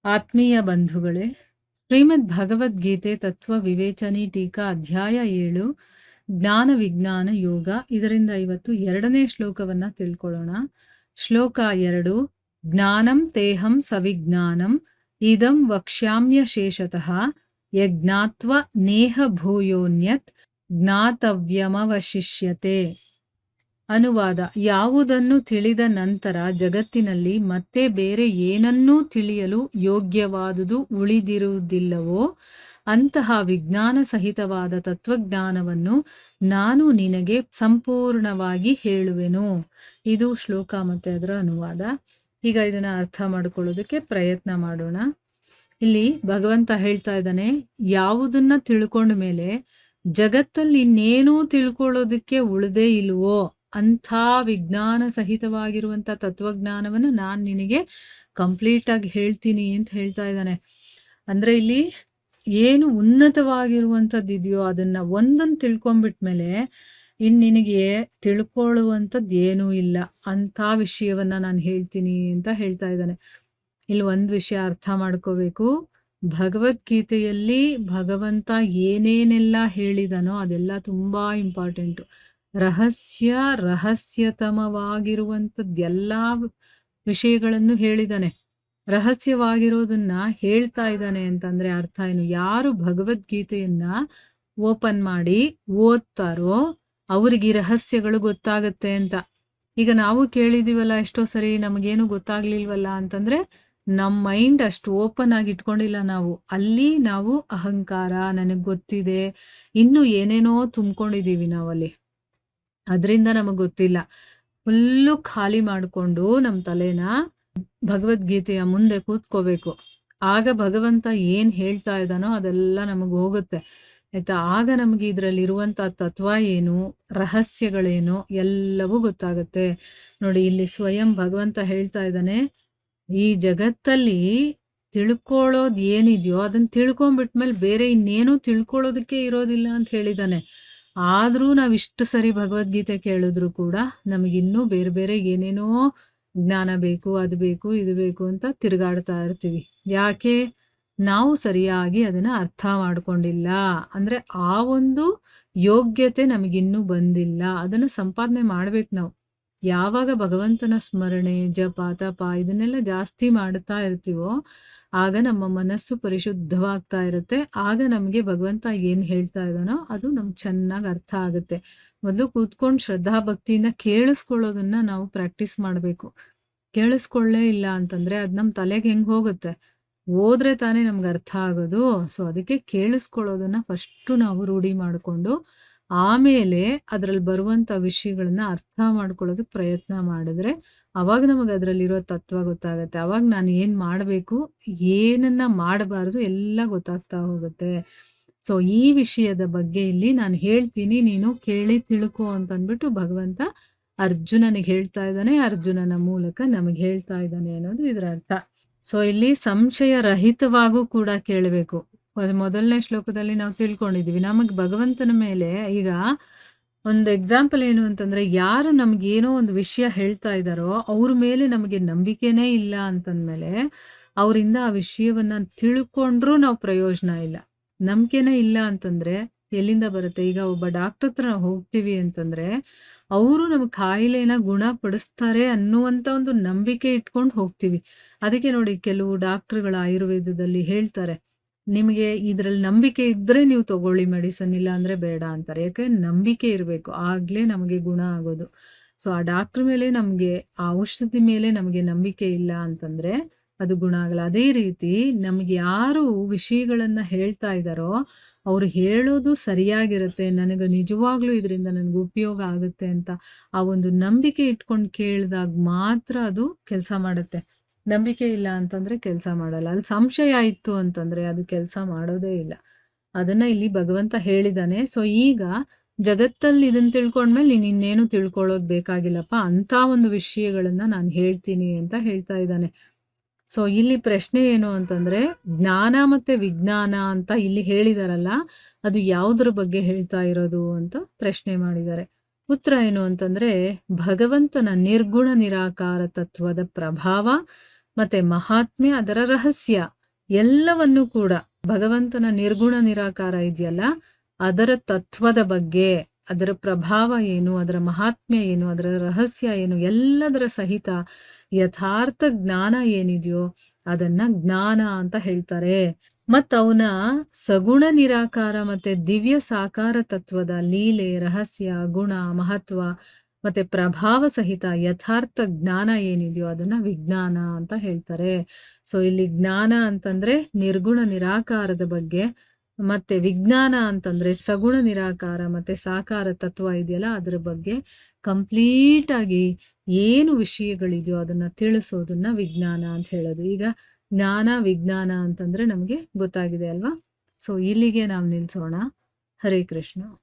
ಆತ್ಮೀಯ ಬಂಧುಗಳೇ, ಶ್ರೀಮದ್ ಭಗವದ್ಗೀತೆ ತತ್ವ ವಿವೇಚನಿ ಟೀಕಾ ಅಧ್ಯಾಯ 7 ಜ್ಞಾನ ವಿಜ್ಞಾನ ಯೋಗ. ಇದರಿಂದ ಇವತ್ತು 2ನೇ ಶ್ಲೋಕವನ್ನ ತಿಳ್ಕೊಳ್ಳೋಣ. ಶ್ಲೋಕ 2. ಜ್ಞಾನಂ ತೇಹಂ ಸವಿಜ್ಞಾನಂ ಇದಂ ವಕ್ಷ್ಯಾಮ್ಯ ಶೇಷತಃ ಯಜ್ಞಾತ್ವ ನೇಹ ಭೂಯೋನ್ಯತ್ ಜ್ಞಾತವ್ಯಮವಶಿಷ್ಯತೆ. ಅನುವಾದ: ಯಾವುದನ್ನು ತಿಳಿದ ನಂತರ ಜಗತ್ತಿನಲ್ಲಿ ಮತ್ತೆ ಬೇರೆ ಏನನ್ನೂ ತಿಳಿಯಲು ಯೋಗ್ಯವಾದುದು ಉಳಿದಿರುವುದಿಲ್ಲವೋ ಅಂತಹ ವಿಜ್ಞಾನ ಸಹಿತವಾದ ತತ್ವಜ್ಞಾನವನ್ನು ನಾನು ನಿನಗೆ ಸಂಪೂರ್ಣವಾಗಿ ಹೇಳುವೆನು. ಇದು ಶ್ಲೋಕ ಮತ್ತೆ ಅದರ ಅನುವಾದ. ಈಗ ಇದನ್ನ ಅರ್ಥ ಮಾಡ್ಕೊಳ್ಳೋದಕ್ಕೆ ಪ್ರಯತ್ನ ಮಾಡೋಣ. ಇಲ್ಲಿ ಭಗವಂತ ಹೇಳ್ತಾ ಇದ್ದಾನೆ, ಯಾವುದನ್ನ ತಿಳ್ಕೊಂಡ ಮೇಲೆ ಜಗತ್ತಲ್ಲಿ ಇನ್ನೇನೂ ತಿಳ್ಕೊಳ್ಳೋದಕ್ಕೆ ಉಳ್ದೇ ಇಲ್ವೋ ಅಂಥ ವಿಜ್ಞಾನ ಸಹಿತವಾಗಿರುವಂಥ ತತ್ವಜ್ಞಾನವನ್ನು ನಾನು ನಿನಗೆ ಕಂಪ್ಲೀಟ್ ಆಗಿ ಹೇಳ್ತೀನಿ ಅಂತ ಹೇಳ್ತಾ ಇದ್ದಾನೆ. ಅಂದ್ರೆ ಇಲ್ಲಿ ಏನು ಉನ್ನತವಾಗಿರುವಂಥದ್ದು ಇದೆಯೋ ಅದನ್ನ ಒಂದನ್ನು ತಿಳ್ಕೊಂಡ್ಬಿಟ್ಮೇಲೆ ಇನ್ನು ನಿನಗೆ ತಿಳ್ಕೊಳ್ಳುವಂಥದ್ದು ಏನೂ ಇಲ್ಲ, ಅಂಥ ವಿಷಯವನ್ನ ನಾನು ಹೇಳ್ತೀನಿ ಅಂತ ಹೇಳ್ತಾ ಇದ್ದಾನೆ. ಇಲ್ಲಿ ಒಂದು ವಿಷಯ ಅರ್ಥ ಮಾಡ್ಕೋಬೇಕು. ಭಗವದ್ಗೀತೆಯಲ್ಲಿ ಭಗವಂತ ಏನೇನೆಲ್ಲ ಹೇಳಿದನೋ ಅದೆಲ್ಲ ತುಂಬಾ ಇಂಪಾರ್ಟೆಂಟು. ರಹಸ್ಯತಮವಾಗಿರುವಂಥದ್ದೆಲ್ಲ ವಿಷಯಗಳನ್ನು ಹೇಳಿದಾನೆ. ರಹಸ್ಯವಾಗಿರೋದನ್ನ ಹೇಳ್ತಾ ಇದ್ದಾನೆ ಅಂತಂದ್ರೆ ಅರ್ಥ ಏನು? ಯಾರು ಭಗವದ್ಗೀತೆಯನ್ನ ಓಪನ್ ಮಾಡಿ ಓದ್ತಾರೋ ಅವ್ರಿಗೆ ರಹಸ್ಯಗಳು ಗೊತ್ತಾಗತ್ತೆ ಅಂತ. ಈಗ ನಾವು ಕೇಳಿದೀವಲ್ಲ ಎಷ್ಟೋ ಸರಿ, ನಮಗೇನು ಗೊತ್ತಾಗ್ಲಿಲ್ವಲ್ಲ ಅಂತಂದ್ರೆ ನಮ್ಮ ಮೈಂಡ್ ಅಷ್ಟು ಓಪನ್ ಆಗಿ ಇಟ್ಕೊಂಡಿಲ್ಲ ನಾವು. ಅಲ್ಲಿ ನಾವು ಅಹಂಕಾರ, ನನಗೆ ಗೊತ್ತಿದೆ, ಇನ್ನು ಏನೇನೋ ತುಂಬ್ಕೊಂಡಿದೀವಿ ನಾವಲ್ಲಿ. ಅದರಿಂದ ನಮಗೆ ಗೊತ್ತಿಲ್ಲ. ಫುಲ್ಲು ಖಾಲಿ ಮಾಡಿಕೊಂಡು ನಮ್ಮ ತಲೆನ ಭಗವದ್ಗೀತೆಯ ಮುಂದೆ ಕೂತ್ಕೋಬೇಕು. ಆಗ ಭಗವಂತ ಏನ್ ಹೇಳ್ತಾ ಇದ್ದಾನೋ ಅದೆಲ್ಲ ನಮಗೆ ಹೋಗುತ್ತೆ, ಆಯ್ತಾ? ಆಗ ನಮಗೆ ಇದರಲ್ಲಿ ಇರುವಂತ ತತ್ವ ಏನು, ರಹಸ್ಯಗಳೇನು ಎಲ್ಲವೂ ಗೊತ್ತಾಗುತ್ತೆ. ನೋಡಿ, ಇಲ್ಲಿ ಸ್ವಯಂ ಭಗವಂತ ಹೇಳ್ತಾ ಇದ್ದಾನೆ, ಈ ಜಗತ್ತಲ್ಲಿ ತಿಳ್ಕೊಳ್ಳೋದು ಏನಿದೆಯೋ ಅದನ್ನ ತಿಳ್ಕೊಂಡ್ಬಿಟ್ಮೇಲೆ ಬೇರೆ ಇನ್ನೇನು ತಿಳ್ಕೊಳ್ಳೋದಕ್ಕೆ ಇರೋದಿಲ್ಲ ಅಂತ ಹೇಳಿದಾನೆ. ಆದ್ರೂ ನಾವಿಷ್ಟು ಸರಿ ಭಗವದ್ಗೀತೆ ಕೇಳಿದ್ರು ಕೂಡ ನಮಗಿನ್ನೂ ಬೇರೆ ಬೇರೆ ಏನೇನೋ ಜ್ಞಾನ ಬೇಕು, ಅದು ಬೇಕು, ಇದು ಬೇಕು ಅಂತ ತಿರುಗಾಡ್ತಾ ಇರ್ತೀವಿ. ಯಾಕೆ? ನಾವು ಸರಿಯಾಗಿ ಅದನ್ನ ಅರ್ಥ ಮಾಡ್ಕೊಂಡಿಲ್ಲ. ಅಂದ್ರೆ ಆ ಒಂದು ಯೋಗ್ಯತೆ ನಮಗಿನ್ನೂ ಬಂದಿಲ್ಲ. ಅದನ್ನ ಸಂಪಾದನೆ ಮಾಡ್ಬೇಕು ನಾವು. ಯಾವಾಗ ಭಗವಂತನ ಸ್ಮರಣೆ, ಜಪ, ತಪ ಇದನ್ನೆಲ್ಲ ಜಾಸ್ತಿ ಮಾಡ್ತಾ ಇರ್ತೀವೋ ಆಗ ನಮ್ಮ ಮನಸ್ಸು ಪರಿಶುದ್ಧವಾಗ್ತಾ ಇರುತ್ತೆ. ಆಗ ನಮಗೆ ಭಗವಂತ ಏನು ಹೇಳ್ತಾ ಇದ್ದಾನೋ ಅದು ನಮ್ಗೆ ಚೆನ್ನಾಗಿ ಅರ್ಥ ಆಗುತ್ತೆ. ಮೊದಲು ಕೂತ್ಕೊಂಡು ಶ್ರದ್ಧಾ ಭಕ್ತಿಯಿಂದ ಕೇಳಿಸ್ಕೊಳ್ಳೋದನ್ನ ನಾವು ಪ್ರಾಕ್ಟೀಸ್ ಮಾಡಬೇಕು. ಕೇಳಿಸ್ಕೊಳ್ಳೇ ಇಲ್ಲ ಅಂತಂದ್ರೆ ಅದು ನಮ್ಮ ತಲೆಗೆ ಹೆಂಗೆ ಹೋಗುತ್ತೆ? ಓದ್ರೆ ತಾನೇ ನಮ್ಗೆ ಅರ್ಥ ಆಗೋದು. ಸೊ ಅದಕ್ಕೆ ಕೇಳಿಸ್ಕೊಳ್ಳೋದನ್ನ ಫಸ್ಟು ನಾವು ರೂಢಿ ಮಾಡಿಕೊಂಡು ಆಮೇಲೆ ಅದರಲ್ಲಿ ಬರುವಂಥ ವಿಷಯಗಳನ್ನ ಅರ್ಥ ಮಾಡ್ಕೊಳ್ಳೋದಕ್ಕೆ ಪ್ರಯತ್ನ ಮಾಡಿದ್ರೆ ಅವಾಗ ನಮಗೆ ಅದರಲ್ಲಿರೋ ತತ್ವ ಗೊತ್ತಾಗುತ್ತೆ. ಅವಾಗ ನಾನು ಏನು ಮಾಡಬೇಕು, ಏನನ್ನ ಮಾಡಬಾರ್ದು ಎಲ್ಲ ಗೊತ್ತಾಗ್ತಾ ಹೋಗುತ್ತೆ. ಸೊ ಈ ವಿಷಯದ ಬಗ್ಗೆ ಇಲ್ಲಿ ನಾನು ಹೇಳ್ತೀನಿ, ನೀನು ಕೇಳಿ ತಿಳ್ಕೊ ಅಂತಂದ್ಬಿಟ್ಟು ಭಗವಂತ ಅರ್ಜುನನಿಗೆ ಹೇಳ್ತಾ ಇದ್ದಾನೆ. ಅರ್ಜುನನ ಮೂಲಕ ನಮಗೆ ಹೇಳ್ತಾ ಇದ್ದಾನೆ ಅನ್ನೋದು ಇದರ ಅರ್ಥ. ಸೊ ಇಲ್ಲಿ ಸಂಶಯ ರಹಿತವಾಗೂ ಕೂಡ ಕೇಳಬೇಕು. ಮೊದಲನೇ ಶ್ಲೋಕದಲ್ಲಿ ನಾವು ತಿಳ್ಕೊಂಡಿದೀವಿ, ನಮಗೆ ಭಗವಂತನ ಮೇಲೆ ಈಗ ಒಂದು ಎಕ್ಸಾಂಪಲ್ ಏನು ಅಂತಂದ್ರೆ, ಯಾರು ನಮಗೇನೋ ಒಂದು ವಿಷಯ ಹೇಳ್ತಾ ಇದ್ದಾರೋ ಅವ್ರ ಮೇಲೆ ನಮಗೆ ನಂಬಿಕೆನೇ ಇಲ್ಲ ಅಂತಂದ್ಮೇಲೆ ಅವರಿಂದ ಆ ವಿಷಯವನ್ನ ತಿಳ್ಕೊಂಡ್ರೂ ನಾವು ಪ್ರಯೋಜನ ಇಲ್ಲ. ನಂಬಿಕೆನೇ ಇಲ್ಲ ಅಂತಂದ್ರೆ ಎಲ್ಲಿಂದ ಬರುತ್ತೆ? ಈಗ ಒಬ್ಬ ಡಾಕ್ಟರ್ ಹತ್ರ ನಾವು ಹೋಗ್ತೀವಿ ಅಂತಂದ್ರೆ ಅವರು ನಮಗೆ ಕಾಯಿಲೆನ ಗುಣಪಡಿಸ್ತಾರೆ ಅನ್ನುವಂಥ ಒಂದು ನಂಬಿಕೆ ಇಟ್ಕೊಂಡು ಹೋಗ್ತೀವಿ. ಅದಕ್ಕೆ ನೋಡಿ, ಕೆಲವು ಡಾಕ್ಟರ್ಗಳು ಆಯುರ್ವೇದದಲ್ಲಿ ಹೇಳ್ತಾರೆ, ನಿಮಗೆ ಇದರಲ್ಲಿ ನಂಬಿಕೆ ಇದ್ದರೆ ನೀವು ತಗೊಳ್ಳಿ ಮೆಡಿಸನ್, ಇಲ್ಲ ಅಂದರೆ ಬೇಡ ಅಂತಾರೆ. ಯಾಕೆ? ನಂಬಿಕೆ ಇರಬೇಕು, ಆಗಲೇ ನಮಗೆ ಗುಣ ಆಗೋದು. ಸೊ ಆ ಡಾಕ್ಟ್ರ್ ಮೇಲೆ ನಮಗೆ, ಆ ಔಷಧಿ ಮೇಲೆ ನಮಗೆ ನಂಬಿಕೆ ಇಲ್ಲ ಅಂತಂದರೆ ಅದು ಗುಣ ಆಗಲ್ಲ. ಅದೇ ರೀತಿ ನಮಗೆ ಯಾರು ವಿಷಯಗಳನ್ನು ಹೇಳ್ತಾ ಇದ್ದಾರೋ ಅವ್ರು ಹೇಳೋದು ಸರಿಯಾಗಿರುತ್ತೆ, ನನಗೆ ನಿಜವಾಗ್ಲೂ ಇದರಿಂದ ನನಗೆ ಉಪಯೋಗ ಆಗುತ್ತೆ ಅಂತ ಆ ಒಂದು ನಂಬಿಕೆ ಇಟ್ಕೊಂಡು ಕೇಳಿದಾಗ ಮಾತ್ರ ಅದು ಕೆಲಸ ಮಾಡುತ್ತೆ. ನಂಬಿಕೆ ಇಲ್ಲ ಅಂತಂದ್ರೆ ಕೆಲಸ ಮಾಡಲ್ಲ. ಅಲ್ಲಿ ಸಂಶಯ ಇತ್ತು ಅಂತಂದ್ರೆ ಅದು ಕೆಲಸ ಮಾಡೋದೇ ಇಲ್ಲ. ಅದನ್ನ ಇಲ್ಲಿ ಭಗವಂತ ಹೇಳಿದಾನೆ. ಸೊ ಈಗ ಜಗತ್ತಲ್ಲಿ ಇದನ್ನ ತಿಳ್ಕೊಂಡ್ಮೇಲೆ ನೀನು ಇನ್ನೇನು ತಿಳ್ಕೊಳ್ಳೋದು ಬೇಕಾಗಿಲ್ಲಪ್ಪ, ಅಂತ ಒಂದು ವಿಷಯಗಳನ್ನ ನಾನು ಹೇಳ್ತೀನಿ ಅಂತ ಹೇಳ್ತಾ ಇದ್ದಾನೆ. ಸೊ ಇಲ್ಲಿ ಪ್ರಶ್ನೆ ಏನು ಅಂತಂದ್ರೆ, ಜ್ಞಾನ ಮತ್ತೆ ವಿಜ್ಞಾನ ಅಂತ ಇಲ್ಲಿ ಹೇಳಿದಾರಲ್ಲ, ಅದು ಯಾವುದ್ರ ಬಗ್ಗೆ ಹೇಳ್ತಾ ಇರೋದು ಅಂತ ಪ್ರಶ್ನೆ ಮಾಡಿದ್ದಾರೆ. ಉತ್ತರ ಏನು ಅಂತಂದ್ರೆ, ಭಗವಂತನ ನಿರ್ಗುಣ ನಿರಾಕಾರ ತತ್ವದ ಪ್ರಭಾವ ಮತ್ತೆ ಮಹಾತ್ಮ್ಯ ಅದರ ರಹಸ್ಯ ಎಲ್ಲವನ್ನೂ ಕೂಡ ಭಗವಂತನ ನಿರ್ಗುಣ ನಿರಾಕಾರ ಇದೆಯಲ್ಲ ಅದರ ತತ್ವದ ಬಗ್ಗೆ, ಅದರ ಪ್ರಭಾವ ಏನು, ಅದರ ಮಹಾತ್ಮ್ಯ ಏನು, ಅದರ ರಹಸ್ಯ ಏನು, ಎಲ್ಲದರ ಸಹಿತ ಯಥಾರ್ಥ ಜ್ಞಾನ ಏನಿದೆಯೋ ಅದನ್ನ ಜ್ಞಾನ ಅಂತ ಹೇಳ್ತಾರೆ. ಅವನ ಸಗುಣ ನಿರಾಕಾರ ಮತ್ತೆ ದಿವ್ಯ ಸಾಕಾರ ತತ್ವದ ಲೀಲೆ, ರಹಸ್ಯ, ಗುಣ, ಮಹತ್ವ ಮತ್ತೆ ಪ್ರಭಾವ ಸಹಿತ ಯಥಾರ್ಥ ಜ್ಞಾನ ಏನಿದೆಯೋ ಅದನ್ನ ವಿಜ್ಞಾನ ಅಂತ ಹೇಳ್ತಾರೆ. ಸೊ ಇಲ್ಲಿ ಜ್ಞಾನ ಅಂತಂದ್ರೆ ನಿರ್ಗುಣ ನಿರಾಕಾರದ ಬಗ್ಗೆ, ಮತ್ತೆ ವಿಜ್ಞಾನ ಅಂತಂದ್ರೆ ಸಗುಣ ನಿರಾಕಾರ ಮತ್ತೆ ಸಾಕಾರ ತತ್ವ ಇದೆಯಲ್ಲ ಅದ್ರ ಬಗ್ಗೆ ಕಂಪ್ಲೀಟ್ ಆಗಿ ಏನು ವಿಷಯಗಳಿದೆಯೋ ಅದನ್ನ ತಿಳಿಸೋದನ್ನ ವಿಜ್ಞಾನ ಅಂತ ಹೇಳೋದು. ಈಗ ಜ್ಞಾನ ವಿಜ್ಞಾನ ಅಂತಂದ್ರೆ ನಮಗೆ ಗೊತ್ತಾಗಿದೆ ಅಲ್ವಾ? ಸೊ ಇಲ್ಲಿಗೆ ನಾವು ನಿಲ್ಸೋಣ. ಹರೇ ಕೃಷ್ಣ.